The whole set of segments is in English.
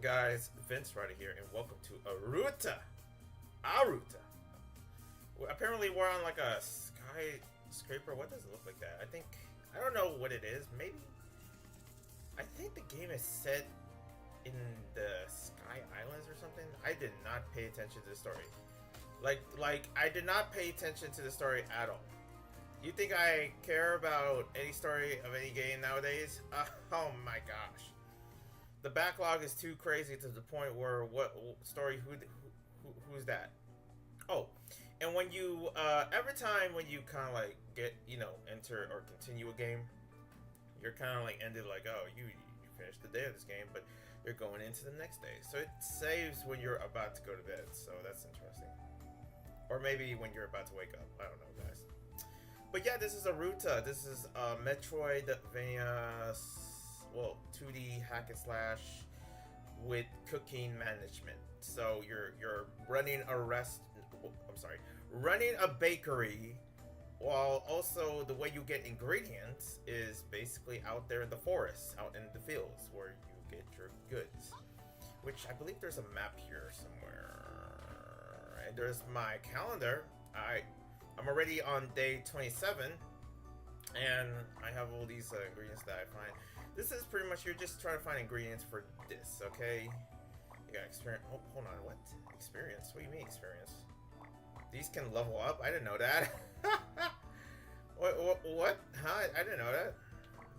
up, guys? Vince right here, and welcome to Aeruta. Well, apparently, we're on like a skyscraper. What does it look like that? I don't know what it is. Maybe I think the game is set in the Sky Islands or something. I did not pay attention to the story. Like I did not pay attention to the story at all. You think I care about any story of any game nowadays? Oh my gosh. The backlog is too crazy to the point where what story who's that? Oh, and when you every time when you kind of like get enter or continue a game, you're kind of like ended like, oh, you finished the day of this game, but you're going into the next day, so it saves when you're about to go to bed. So that's interesting. Or maybe when you're about to wake up. I don't know, guys. But yeah, this is Aeruta. This is a Metroidvania, well, 2D hack and slash with cooking management. So you're running running a bakery, while also the way you get ingredients is basically out there in the forest, out in the fields where you get your goods. Which I believe there's a map here somewhere. And there's my calendar. I'm already on day 27, and I have all these ingredients that I find. This is pretty much, you're just trying to find ingredients for this, okay? You got experience. Oh, hold on, what? Experience? What do you mean experience? These can level up? I didn't know that. What? Huh? I didn't know that.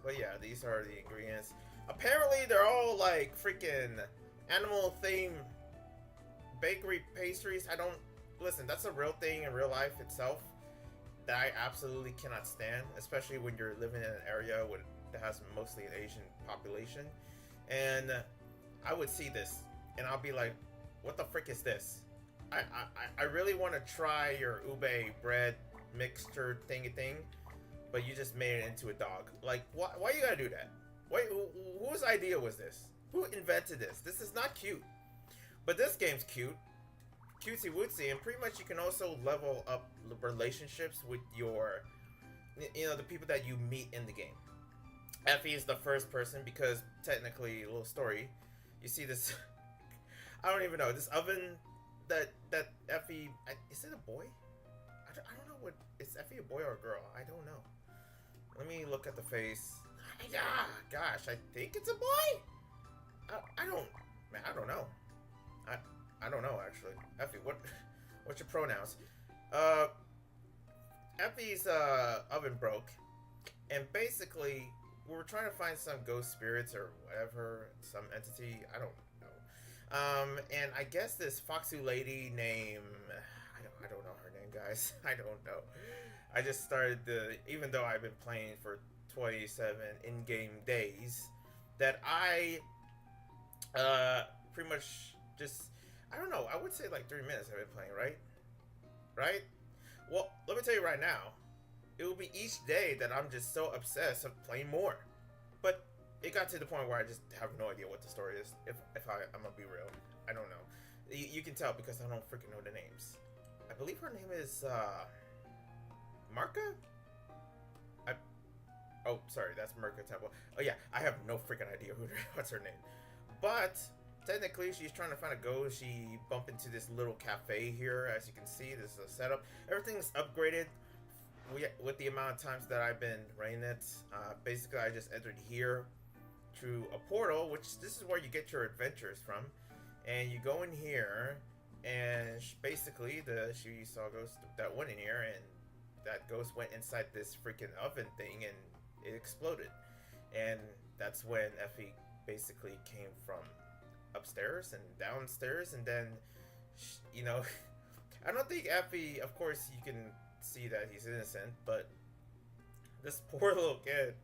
But yeah, these are the ingredients. Apparently, they're all like freaking animal themed bakery pastries. Listen, that's a real thing in real life itself that I absolutely cannot stand, especially when you're living in an area that has mostly an Asian population. And I would see this and I'll be like, what the frick is this? I really want to try your ube bread mixture thingy thing, but you just made it into a dog. Like, why you gotta do that? Whose idea was this? Who invented this? This is not cute. But this game's cute. Cutesy wootsy, and pretty much you can also level up relationships with your, the people that you meet in the game. Effie is the first person because technically, a little story, you see this, I don't even know, this oven that Effie, is it a boy? I don't know what, is Effie a boy or a girl? I don't know. Let me look at the face. Yeah, gosh, I think it's a boy? I don't know. I don't know, actually. Effie, what's your pronouns? Effie's oven broke, and basically we were trying to find some ghost spirits or whatever, some entity, I don't know. And I guess this foxy lady named, I don't know her name, guys. I don't know. I just started even though I've been playing for 27 in-game days, that I pretty much just, I don't know, I would say like 3 minutes I've been playing, right? Right? Well, let me tell you right now, it will be each day that I'm just so obsessed of playing more. But it got to the point where I just have no idea what the story is, if I'm gonna be real. I don't know. You can tell because I don't freaking know the names. I believe her name is, Marka? Oh, sorry, that's Merca Temple. Oh yeah, I have no freaking idea what's her name. But technically, she's trying to find a ghost. She bumped into this little cafe here. As you can see, this is a setup. Everything's upgraded with the amount of times that I've been running it. Basically, I just entered here through a portal, which this is where you get your adventures from. And you go in here, and basically, she saw a ghost that went in here, and that ghost went inside this freaking oven thing, and it exploded. And that's when Effie basically came from upstairs and downstairs, and then I don't think Effie, of course you can see that he's innocent, but this poor little kid,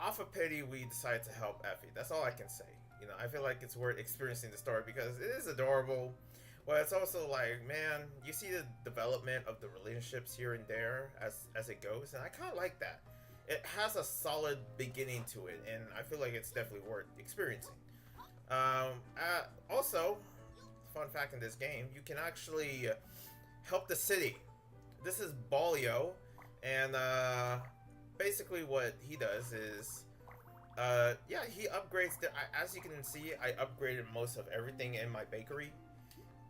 off of pity, we decided to help Effie. That's all I can say. I feel like it's worth experiencing the story because it is adorable. Well, it's also like, man, you see the development of the relationships here and there as it goes, and I kind of like that. It has a solid beginning to it, and I feel like it's definitely worth experiencing. Also, fun fact in this game, you can actually help the city. This is Bolio, and basically what he does is Yeah, he upgrades as you can see, I upgraded most of everything in my bakery.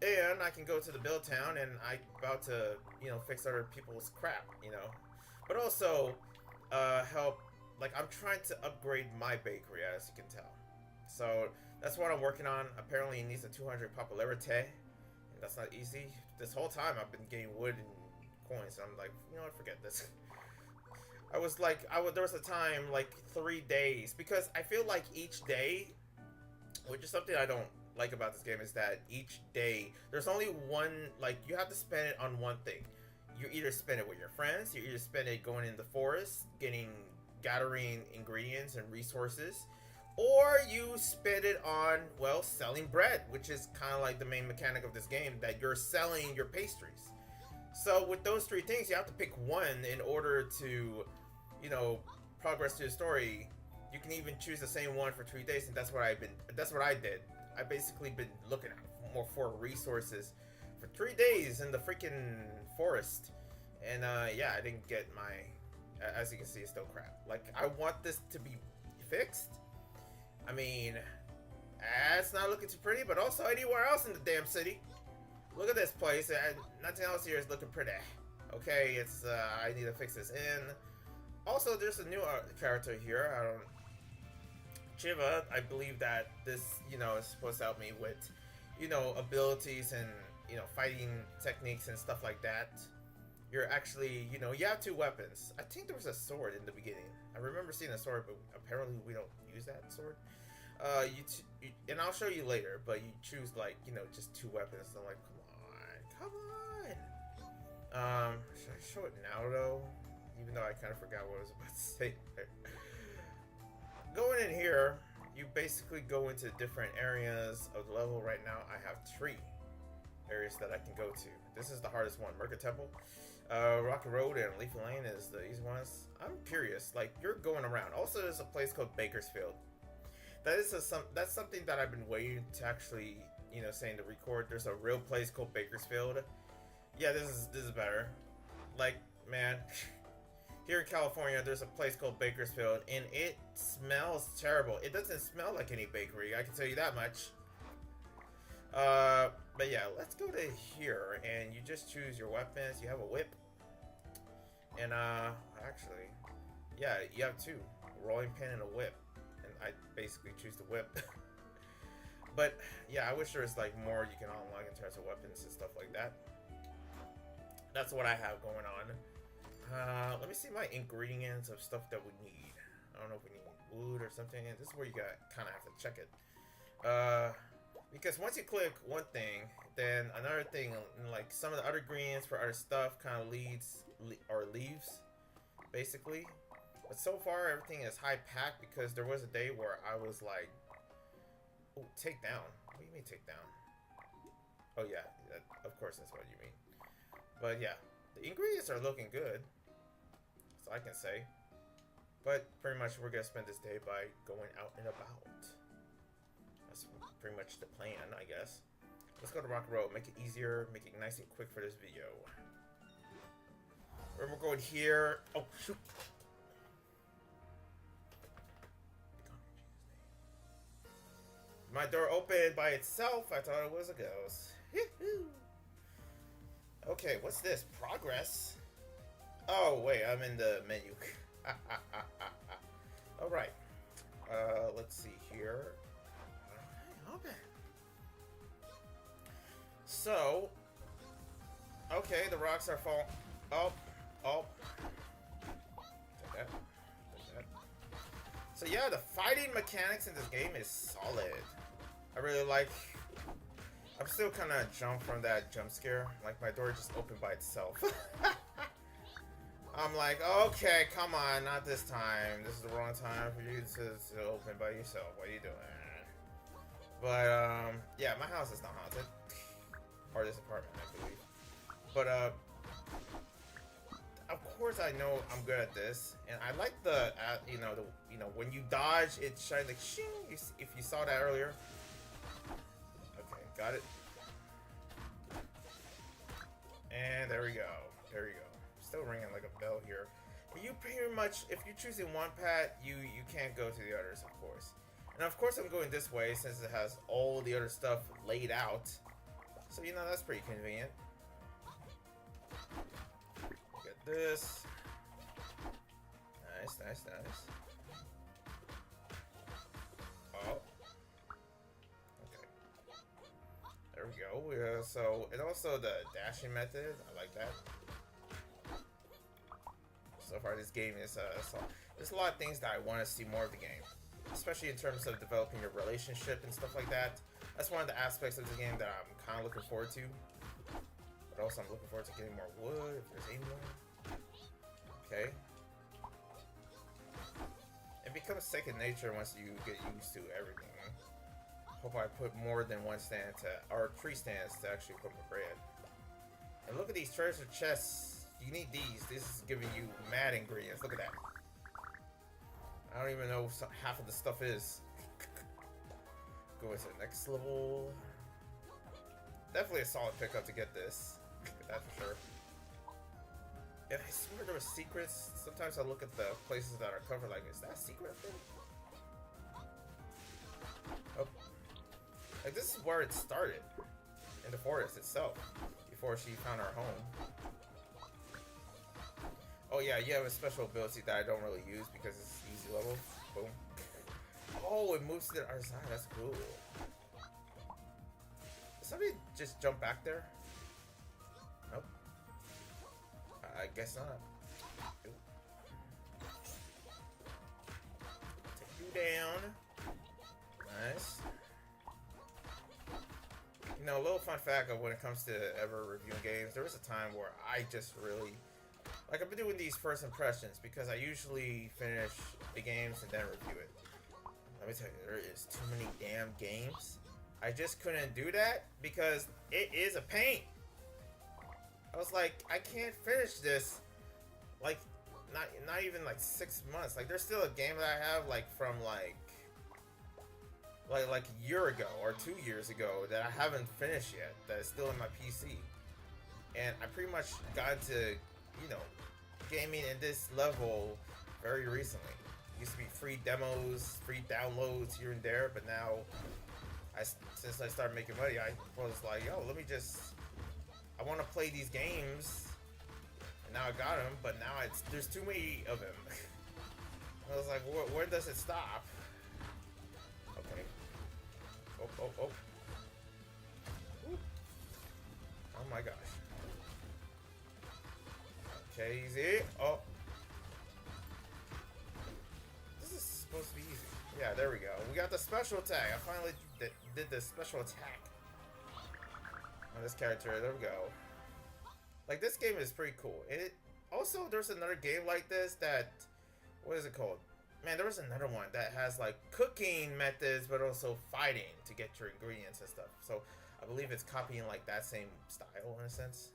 And I can go to the build town and I about to, you know, fix other people's crap, you know. But also, help, like I'm trying to upgrade my bakery, as you can tell. So that's what I'm working on. Apparently it needs a 200 popularity, and that's not easy. This whole time I've been getting wood and coins, and I'm like, you know what, forget this. I was like, there was a time, like 3 days, because I feel like each day, which is something I don't like about this game, is that each day, there's only one, like, you have to spend it on one thing. You either spend it with your friends, you either spend it going in the forest, gathering ingredients and resources, or you spend it on, well, selling bread, which is kind of like the main mechanic of this game, that you're selling your pastries. So with those three things, you have to pick one in order to, you know, progress through the story. You can even choose the same one for 3 days, and that's what I did. I basically been looking more for resources for 3 days in the freaking forest, and yeah, I didn't get my. As you can see, it's still crap. Like, I want this to be fixed. I mean, it's not looking too pretty, but also anywhere else in the damn city. Look at this place, and nothing else here is looking pretty. Okay, it's I need to fix this in. Also, there's a new character here. I don't. Chiva, I believe that this, you know, is supposed to help me with, you know, abilities and, you know, fighting techniques and stuff like that. You're actually, you know, you have 2 weapons. I think there was a sword in the beginning. I remember seeing a sword, but apparently we don't use that sword. And I'll show you later, but you choose, like, you know, just 2 weapons. I'm like, come on. Should I show it now, though? Even though I kind of forgot what I was about to say. Going in here, you basically go into different areas of the level. Right now, I have 3 areas that I can go to. This is the hardest one, Merca Temple. Rocky Road and Leafy Lane is the easy ones. I'm curious, like, you're going around. Also, there's a place called Bakersfield. That's something that I've been waiting to actually, you know, saying to record. There's a real place called Bakersfield. Yeah, this is better. Like, man, here in California, there's a place called Bakersfield, and it smells terrible. It doesn't smell like any bakery, I can tell you that much. But yeah, let's go to here, and you just choose your weapons. You have a whip, and actually, yeah, you have 2, a rolling pin and a whip, and I basically choose the whip. But yeah, I wish there was like more you can unlock in terms of weapons and stuff like that. That's what I have going on. Let me see my ingredients of stuff that we need. I don't know if we need wood or something. This is where you kind of have to check it. Because once you click one thing, then another thing, like some of the other ingredients for other stuff, kind of leaves, basically. But so far, everything is high packed because there was a day where I was like, "Oh, take down." What do you mean take down? Oh yeah, of course that's what you mean. But yeah, the ingredients are looking good, so I can say. But pretty much we're gonna spend this day by going out and about. That's pretty much the plan, I guess. Let's go to Rock Road, make it easier, make it nice and quick for this video. We're going here. Oh shoot. My door opened by itself. I thought it was a ghost. Okay, what's this? Progress? Oh, wait, I'm in the menu. Alright. Let's see here. Okay. So, okay, the rocks are falling. Oh, oh. Take that. Take that. So yeah, the fighting mechanics in this game is solid. I really like. I'm still kind of jumped from that jump scare. Like, my door just opened by itself. I'm like, okay, come on, not this time. This is the wrong time for you to open by yourself. What are you doing? But, yeah, my house is not haunted. Or this apartment, I believe. But, of course I know I'm good at this. And I like the, you know, when you dodge, it shines like shing. If you saw that earlier. Okay, got it. And there we go. There we go. Still ringing like a bell here. But you pretty much, if you're choosing one path, you can't go to the others, of course. And of course I'm going this way since it has all the other stuff laid out. So, you know, that's pretty convenient. Get this. Nice, nice, nice. Oh. Okay. There we go. So, and also the dashing method. I like that. So far, this game is, so there's a lot of things that I want to see more of the game. Especially in terms of developing your relationship and stuff like that. That's one of the aspects of the game that I'm kind of looking forward to. But also, I'm looking forward to getting more wood, if there's any more. Okay. It becomes second nature once you get used to everything. Hope I put more than one stand to, or 3 stands to actually put my bread. And look at these treasure chests. You need these. This is giving you mad ingredients. Look at that. I don't even know what half of the stuff is. Go into the next level. Definitely a solid pickup to get this. That's for sure. And I swear there were secrets. Sometimes I look at the places that are covered like, is that a secret thing? Oh. Like, this is where it started. In the forest itself. Before she found her home. Oh yeah, you have a special ability that I don't really use because it's easy level. Boom. Oh, it moves to the other side. That's cool. Did somebody just jump back there? Nope. I guess not. Nope. Take you down. Nice. You know, a little fun fact of when it comes to ever reviewing games, there was a time where I just really... Like, I've been doing these first impressions because I usually finish the games and then review it. Let me tell you, there is too many damn games. I just couldn't do that because it is a pain. I was like, I can't finish this. Like, not even like 6 months. Like, there's still a game that I have like from like a year ago or 2 years ago that I haven't finished yet. That is still in my PC, and I pretty much got into, you know, gaming in this level very recently. It used to be free demos, free downloads here and there, but now, since I started making money, I was like, yo, I want to play these games, and now I got them, but now there's too many of them. I was like, where does it stop? Okay. Oh. Ooh. Oh my gosh. Okay, easy. Oh. This is supposed to be easy. Yeah, there we go. We got the special attack. I finally did the special attack on this character. There we go. Like, this game is pretty cool. Also, there's another game like this that... What is it called? Man, there was another one that has, like, cooking methods, but also fighting to get your ingredients and stuff. So, I believe it's copying, like, that same style, in a sense.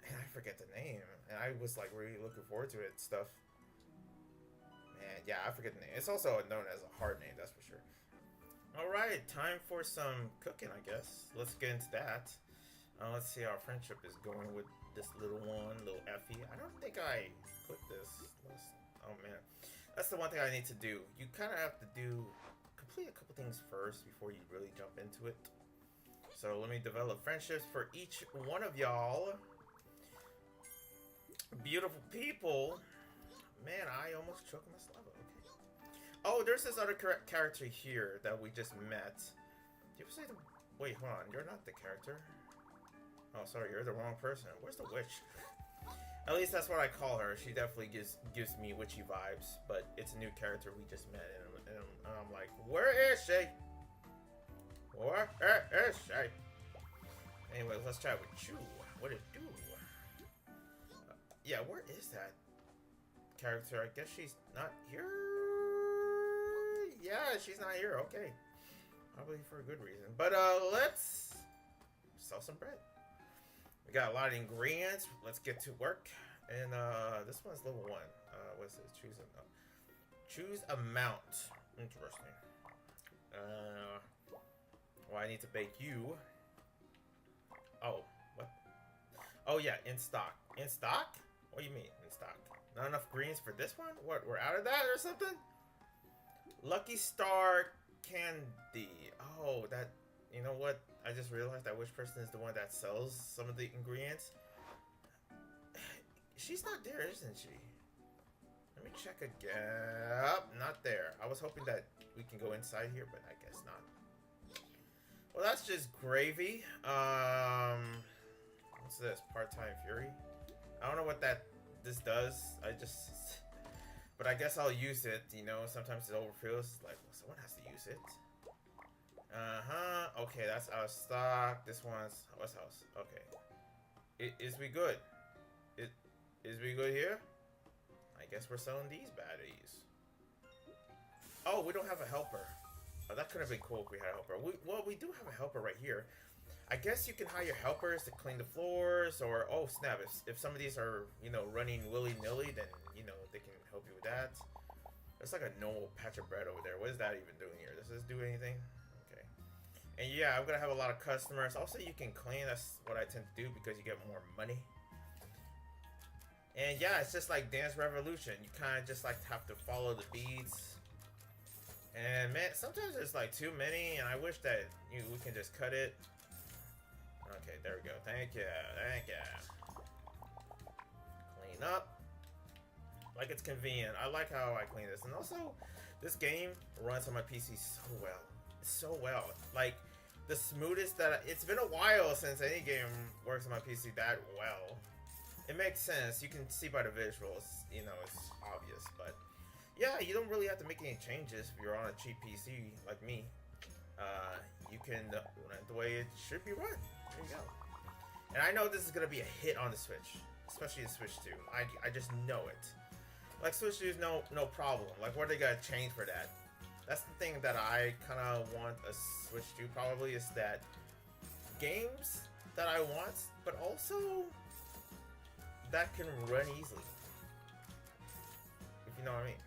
And I forget the name. And I was, like, really looking forward to it and stuff. Man, yeah, I forget the name. It's also known as a hard name, that's for sure. Alright, time for some cooking, I guess. Let's get into that. Let's see how our friendship is going with this little one, little Effie. I don't think I clicked this. Oh man, that's the one thing I need to do. You kind of have to complete a couple things first before you really jump into it. So let me develop friendships for each one of y'all. Beautiful people. Man, I almost choked my lava. Okay. Oh, there's this other character here that we just met. Did you ever say the... Wait, hold on. You're not the character. Oh, sorry. You're the wrong person. Where's the witch? At least that's what I call her. She definitely gives me witchy vibes. But it's a new character we just met. And I'm like, where is she? Where is she? Anyway, let's chat with you. What it do? Yeah, where is that character? I guess she's not here. Yeah, she's not here. Okay. Probably for a good reason. But let's sell some bread. We got a lot of ingredients. Let's get to work. And this one's level 1. What's this? Choose amount. Interesting. Well, I need to bake you. Oh, what? Oh yeah, in stock. In stock? What do you mean in stock? Not enough greens for this one? What, we're out of that or something? Lucky Star Candy. Oh, that... You know what? I just realized that which person is the one that sells some of the ingredients. She's not there, isn't she? Let me check again. Oh, not there. I was hoping that we can go inside here, but I guess not. Well, that's just gravy. What's this? Part-time Fury? I don't know what this does. But I guess I'll use it, you know, sometimes it overfills. Like, well, someone has to use it. Okay, that's out of stock. This one's, what's else? Okay. Is we good? Is we good here? I guess we're selling these baddies. Oh, we don't have a helper. Oh, that could have been cool if we had a helper. Well, we do have a helper right here. I guess you can hire helpers to clean the floors, or oh snap, if some of these are, you know, running willy-nilly, then you know they can help you with that. There's like a normal patch of bread over there. What is that even doing here? Does this do anything? Okay. And yeah, I'm gonna have a lot of customers. Also, you can clean. That's what I tend to do because you get more money. And yeah, it's just like Dance Revolution. You kind of just like have to follow the beats. And man, sometimes there's like too many, and I wish that we can just cut it. Okay, there we go. Thank you. Thank you. Clean up. Like it's convenient. I like how I clean this. And also, this game runs on my PC so well. So well. Like, the smoothest that... It's been a while since any game works on my PC that well. It makes sense. You can see by the visuals. You know, it's obvious. But, yeah, you don't really have to make any changes if you're on a cheap PC like me. You can run it the way it should be run. There you go. And I know this is going to be a hit on the Switch. Especially the Switch 2. I just know it. Like, Switch 2 is no problem. Like, what are they going to change for that? That's the thing that I kind of want a Switch 2 probably, is that games that I want, but also that can run easily. If you know what I mean.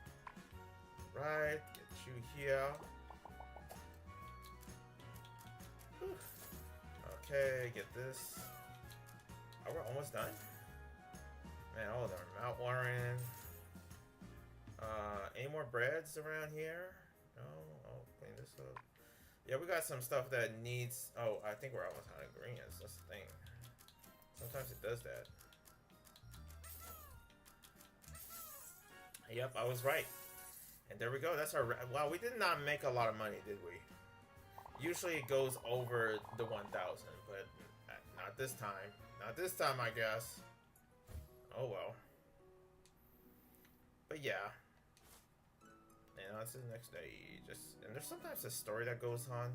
Right, get you here. Whew. Okay, get this. Oh, we're almost done? Man, all of them are mouth watering. Any more breads around here? No? Oh, clean this up. Yeah, we got some stuff that needs... Oh, I think we're almost out of ingredients. That's the thing. Sometimes it does that. Yep, I was right. And there we go. That's our... Wow, we did not make a lot of money, did we? Usually it goes over the 1,000, but not this time. Not this time, I guess. Oh, well. But yeah. And on to the next day. And there's sometimes a story that goes on.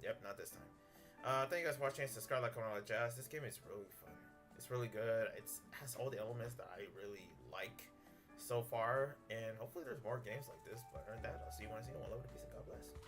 Yep, not this time. Thank you guys for watching. Subscribe, like, comment, all that jazz. This game is really fun. It's really good. It has all the elements that I really like so far. And hopefully there's more games like this. But other than that, I'll see you when I see you. One love, peace, and God bless.